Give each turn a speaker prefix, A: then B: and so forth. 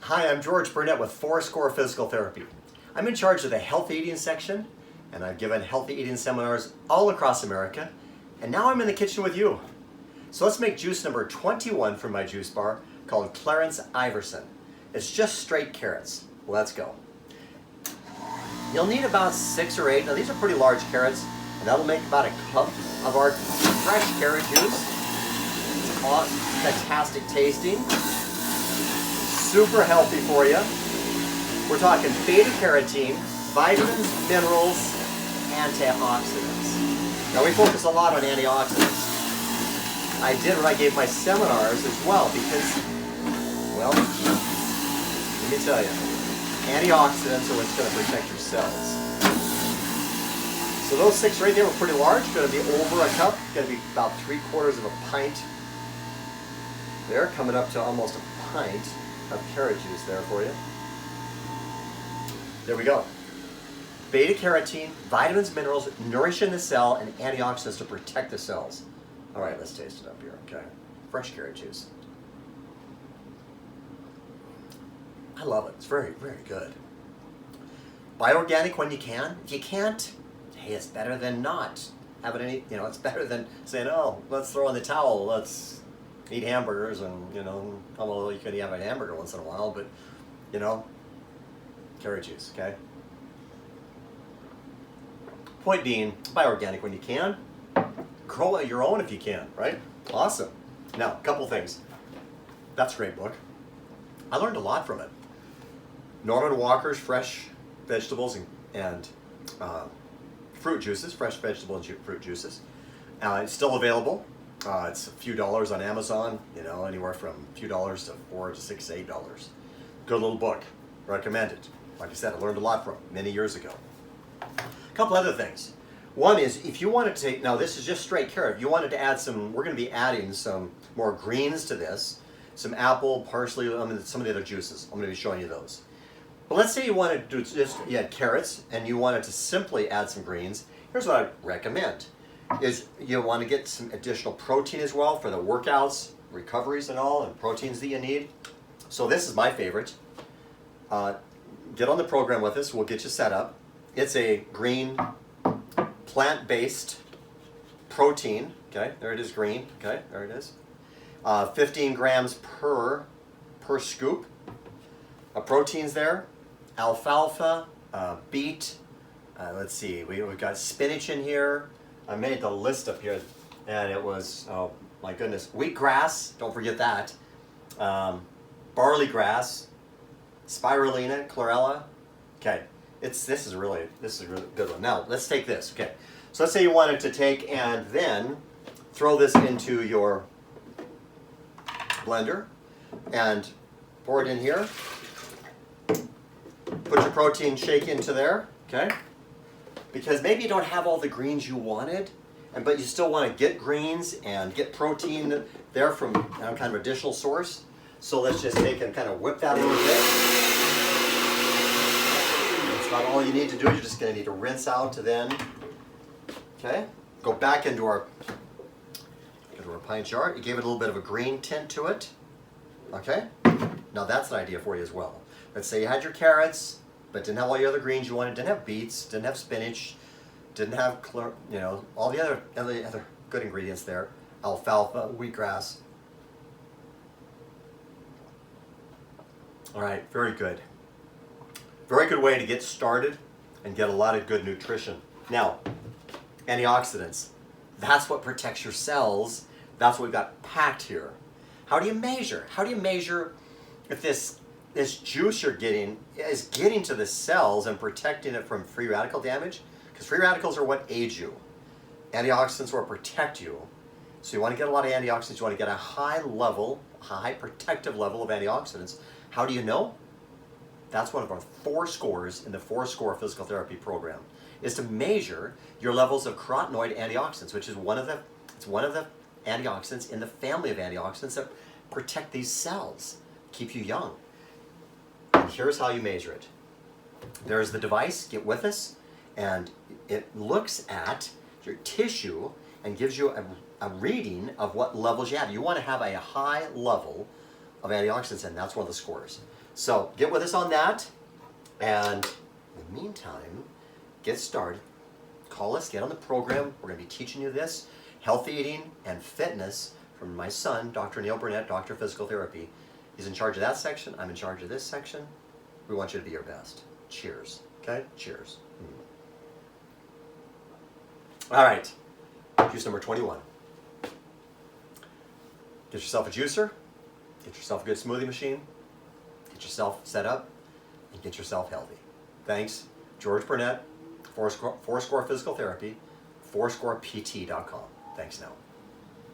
A: Hi, I'm George Burnett with Fourscore Physical Therapy. I'm in charge of the health eating section, and I've given healthy eating seminars all across America, and now I'm in the kitchen with you. So let's make juice number 21 from my juice bar called Clarence Iverson. It's just straight carrots. Let's go. You'll need about 6 or 8. Now these are pretty large carrots, and that'll make about a cup of our fresh carrot juice. It's fantastic tasting. Super healthy for you. We're talking beta-carotene, vitamins, minerals, antioxidants. Now we focus a lot on antioxidants. I did when I gave my seminars as well because, well, let me tell you, antioxidants are what's going to protect your cells. So those 6 right there were pretty large, going to be over a cup, going to be about 3/4 of a pint. There, coming up to almost a pint of carrot juice there for you. There we go. Beta-carotene, vitamins, minerals, nourishing the cell, and antioxidants to protect the cells. All right, let's taste it up here, okay? Fresh carrot juice. I love it. It's very, very good. Buy organic when you can. If you can't, hey, it's better than not having any, it's better than saying, oh, let's throw in the towel, let's eat hamburgers and, although you could have a hamburger once in a while, but, carrot juice, okay? Point being, buy organic when you can. Grow your own if you can, right? Awesome. Now, a couple things. That's a great book. I learned a lot from it. Norman Walker's Fresh Vegetables and Fruit Juices, Fresh Vegetable and Fruit Juices. It's still available. It's a few dollars on Amazon, anywhere from a few dollars to $4 to $6 to $8. Good little book. Recommend it. Like I said, I learned a lot from it many years ago. A couple other things. One is, if you wanted to take, now this is just straight carrot, if you wanted to add some, we're going to be adding some more greens to this, some apple, parsley, some of the other juices. I'm going to be showing you those. But let's say you wanted to do just, you had carrots, and you wanted to simply add some greens. Here's what I recommend. Is you want to get some additional protein as well for the workouts, recoveries and all, and proteins that you need. So this is my favorite. Get on the program with us. We'll get you set up. It's a green, plant-based protein. Okay, there it is, green. Okay, there it is. 15 grams per scoop. Proteins there. Alfalfa, beet. Let's see, we've got spinach in here. I made the list up here, and it was, oh my goodness, wheatgrass, don't forget that, barley grass, spirulina, chlorella. Okay, this is a really good one. Now let's take this. Okay, so let's say you wanted to take and then throw this into your blender and pour it in here. Put your protein shake into there. Okay. Because maybe you don't have all the greens you wanted, but you still want to get greens and get protein there from kind of additional source. So let's just take and kind of whip that a little bit. That's not all you need to do. You're just going to need to rinse out to then, okay, go back into our pint jar. You gave it a little bit of a green tint to it. Okay, now that's an idea for you as well. Let's say you had your carrots, but didn't have all the other greens you wanted, didn't have beets, didn't have spinach, didn't have, all the other good ingredients there. Alfalfa, wheatgrass. All right, very good. Very good way to get started and get a lot of good nutrition. Now, antioxidants. That's what protects your cells. That's what we've got packed here. How do you measure? How do you measure if this juice you're getting is getting to the cells and protecting it from free radical damage? Because free radicals are what age you. Antioxidants are what protect you. So you want to get a lot of antioxidants. You want to get a high protective level of antioxidants. How do you know? That's one of our 4 scores in the Fourscore Physical Therapy program, is to measure your levels of carotenoid antioxidants, which is one of the antioxidants in the family of antioxidants that protect these cells, keep you young. And here's how you measure it. There's the device, get with us, and it looks at your tissue and gives you a reading of what levels you have. You want to have a high level of antioxidants in. That's one of the scores. So get with us on that. And in the meantime, get started. Call us, get on the program. We're going to be teaching you this. Healthy eating and fitness from my son, Dr. Neil Burnett, Doctor of Physical Therapy. He's in charge of that section. I'm in charge of this section. We want you to be your best. Cheers. Okay? Cheers. All right. Juice number 21. Get yourself a juicer. Get yourself a good smoothie machine. Get yourself set up. And get yourself healthy. Thanks. George Burnett, Fourscore Physical Therapy, fourscorept.com. Thanks now.